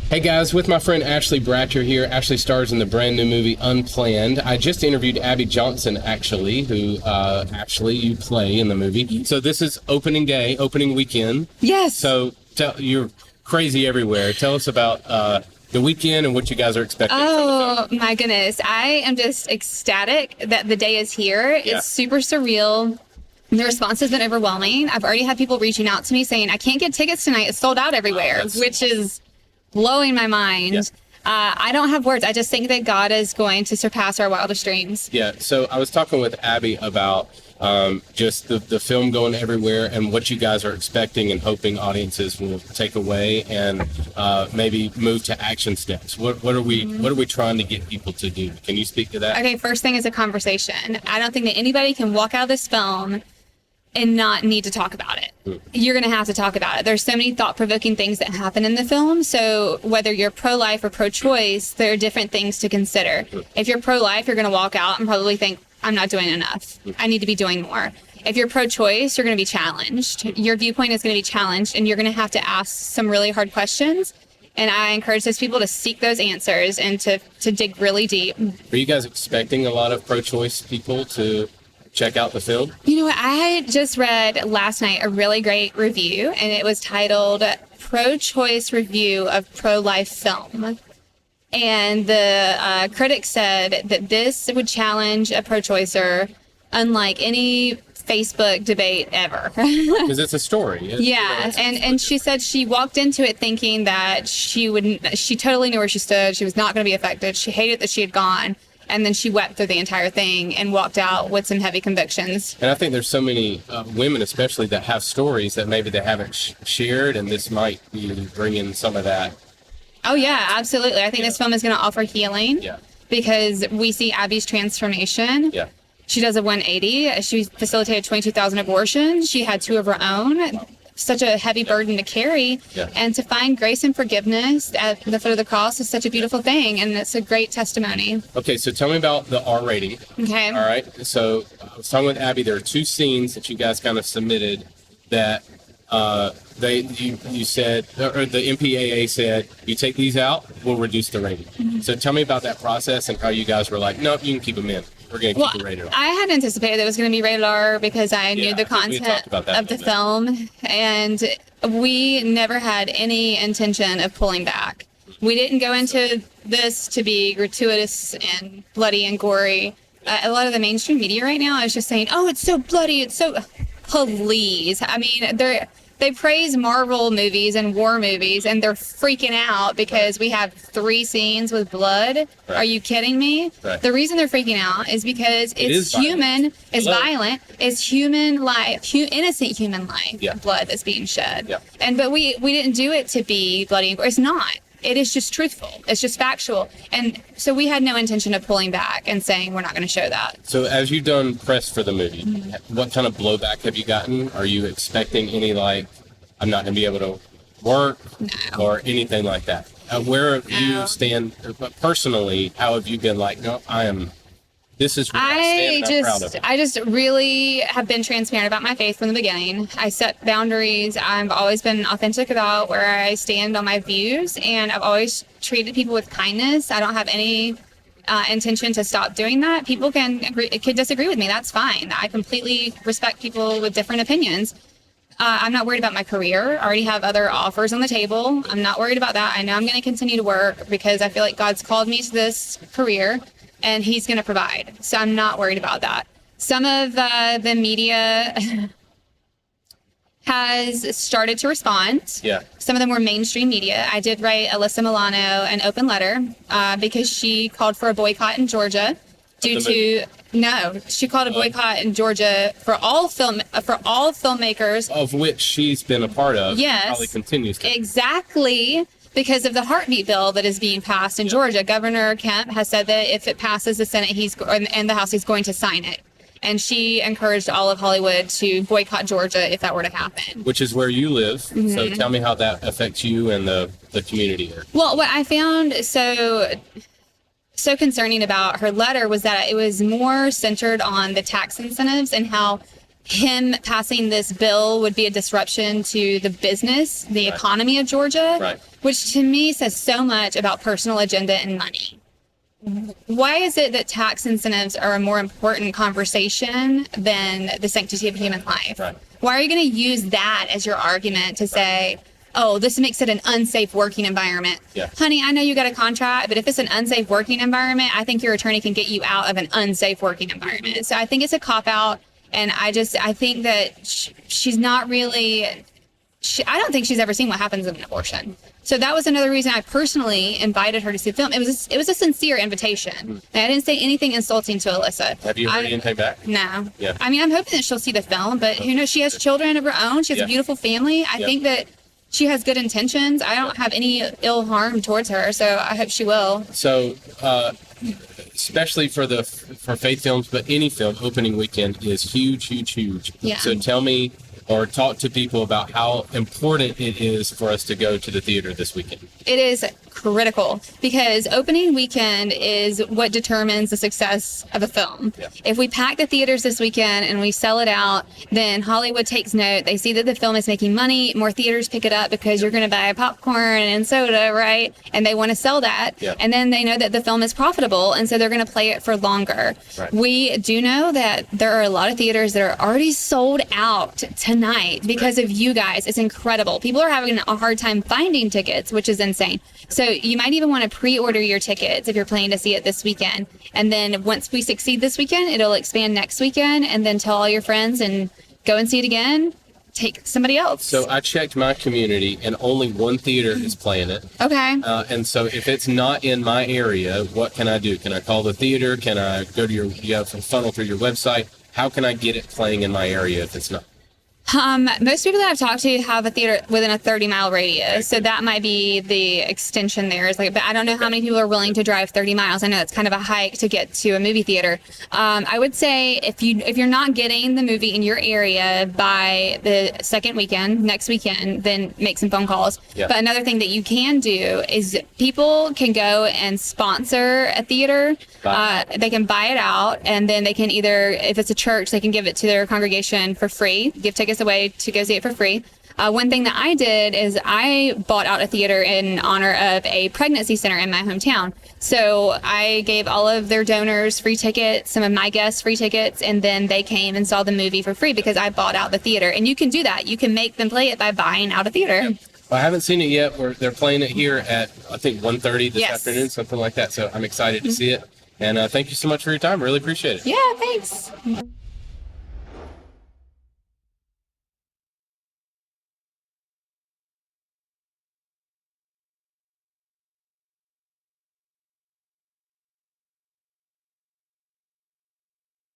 Hey guys, with my friend Ashley Bratcher here. Ashley stars in the brand new movie Unplanned. I just interviewed Abby Johnson, actually, who Ashley, you play in the movie. So this is opening day, opening weekend. Yes. So you're crazy everywhere. Tell us about the weekend and what you guys are expecting. Oh my goodness. I am just ecstatic that the day is here. Yeah. It's super surreal. The response has been overwhelming. I've already had people reaching out to me saying, I can't get tickets tonight. It's sold out everywhere, which is blowing my mind. Yeah. I don't have words. I just think that God is going to surpass our wildest dreams. Yeah, so I was talking with Abby about just the film going everywhere and what you guys are expecting and hoping audiences will take away and maybe move to action steps. What are we trying to get people to do? Can you speak to that? Okay, first thing is a conversation. I don't think that anybody can walk out of this film and not need to talk about it. You're going to have to talk about it. There's so many thought-provoking things that happen in the film. So whether you're pro-life or pro-choice, there are different things to consider. If you're pro-life, you're going to walk out and probably think, I'm not doing enough. I need to be doing more. If you're pro-choice, you're going to be challenged. Your viewpoint is going to be challenged, and you're going to have to ask some really hard questions. And I encourage those people to seek those answers and to dig really deep. Are you guys expecting a lot of pro-choice people to check out the film? You know what? I just read last night a really great review, and it was titled Pro-Choice Review of Pro-Life Film. And the critic said that this would challenge a pro-choicer unlike any Facebook debate ever. Because it's a story. Yeah, and she said she walked into it thinking that she totally knew where she stood. She was not going to be affected. She hated that she had gone. And then she wept through the entire thing and walked out with some heavy convictions. And I think there's so many women, especially, that have stories that maybe they haven't shared, and this might be bringing some of that. Oh, yeah, absolutely. I think this film is going to offer healing because we see Abby's transformation. Yeah. She does a 180. She facilitated 22,000 abortions. She had 2 of her own. Such a heavy burden to carry. Yeah. And to find grace and forgiveness at the foot of the cross is such a beautiful thing, and it's a great testimony. Okay, so tell me about the R rating. Okay. All right, so I was talking with Abby. There are 2 scenes that you guys kind of submitted that you said, or the MPAA said, you take these out, we'll reduce the rating. Mm-hmm. So tell me about that process and how you guys were like, nope, you can keep them in. We're going to keep it rated R. I had anticipated it was going to be rated R because I knew the content of the film, and we never had any intention of pulling back. We didn't go into this to be gratuitous and bloody and gory. A lot of the mainstream media right now is just saying, oh, it's so bloody, it's so... Please. I mean, they praise Marvel movies and war movies, and they're freaking out because we have 3 scenes with blood. Right. Are you kidding me? Right. The reason they're freaking out is because it's human, it's violent, it's human life, innocent human life, blood that's being shed. Yeah. But we didn't do it to be bloody and gore. It's not. It is just truthful. It's just factual. And so we had no intention of pulling back and saying we're not going to show that. So as you've done press for the movie, what kind of blowback have you gotten? Are you expecting any, like, I'm not going to be able to work or anything like that? Where have you stand personally? How have you been like, no, this is where I stand, I'm proud of it. I just really have been transparent about my faith from the beginning. I set boundaries. I've always been authentic about where I stand on my views, and I've always treated people with kindness. I don't have any intention to stop doing that. People can disagree with me. That's fine. I completely respect people with different opinions. I'm not worried about my career. I already have other offers on the table. I'm not worried about that. I know I'm going to continue to work because I feel like God's called me to this career, and he's going to provide. So I'm not worried about that. Some of the media has started to respond. Yeah. Some of them were mainstream media. I did write Alyssa Milano an open letter because she called for a boycott in Georgia she called a boycott in Georgia for all filmmakers, of which she's been a part of. Yes. Probably continues to. Exactly. Because of the heartbeat bill that is being passed in Georgia. Governor Kemp has said that if it passes the Senate and the House, he's going to sign it. And she encouraged all of Hollywood to boycott Georgia if that were to happen. Which is where you live. Mm-hmm. So tell me how that affects you and the community there. Well, what I found so concerning about her letter was that it was more centered on the tax incentives and how him passing this bill would be a disruption to the business, the economy of Georgia, which to me says so much about personal agenda and money. Why is it that tax incentives are a more important conversation than the sanctity of human life? Why are you going to use that as your argument to say, oh, this makes it an unsafe working environment? Honey, I know you got a contract, but if it's an unsafe working environment, I think your attorney can get you out of an unsafe working environment. So I think it's a cop-out. And I think that she's not really, I don't think she's ever seen what happens in an abortion. So that was another reason I personally invited her to see the film. It was a sincere invitation. And I didn't say anything insulting to Alyssa. Have you heard anything back? No. I mean, I'm hoping that she'll see the film, but who knows? She has children of her own. She has a beautiful family. I think that she has good intentions. I don't have any ill harm towards her, so I hope she will. So, especially for faith films, but any film, opening weekend is huge. So tell me, or talk to people about how important it is for us to go to the theater this weekend. It is critical because opening weekend is what determines the success of a film. If we pack the theaters this weekend and we sell it out, then Hollywood takes note. They see that the film is making money. More theaters pick it up because you're going to buy popcorn and soda, right? And they want to sell that. And then they know that the film is profitable, and so they're going to play it for longer. We do know that there are a lot of theaters that are already sold out tonight because of you guys. It's incredible. People are having a hard time finding tickets, which is insane. So you might even want to pre-order your tickets if you're planning to see it this weekend. And then once we succeed this weekend, it'll expand next weekend, and then tell all your friends and go and see it again. Take somebody else. So I checked my community, and only one theater is playing it. Okay. And so if it's not in my area, what can I do? Can I call the theater? Can I go to you have some funnel through your website? How can I get it playing in my area if it's not? Most people that I've talked to have a theater within a 30-mile radius, so that might be the extension there. But I don't know how many people are willing to drive 30 miles. I know it's kind of a hike to get to a movie theater. I would say if you're not getting the movie in your area by the second weekend, next weekend, then make some phone calls. But another thing that you can do is people can go and sponsor a theater. They can buy it out, and then they can either, if it's a church, they can give it to their congregation for free, give tickets away to go see it for free. One thing that I did is I bought out a theater in honor of a pregnancy center in my hometown. So I gave all of their donors free tickets, some of my guests free tickets, and then they came and saw the movie for free because I bought out the theater. And you can do that. You can make them play it by buying out a theater. Well, I haven't seen it yet. They're playing it here at, I think, 1:30 this afternoon, something like that. So I'm excited to see it. And thank you so much for your time. Really appreciate it. Yeah, thanks.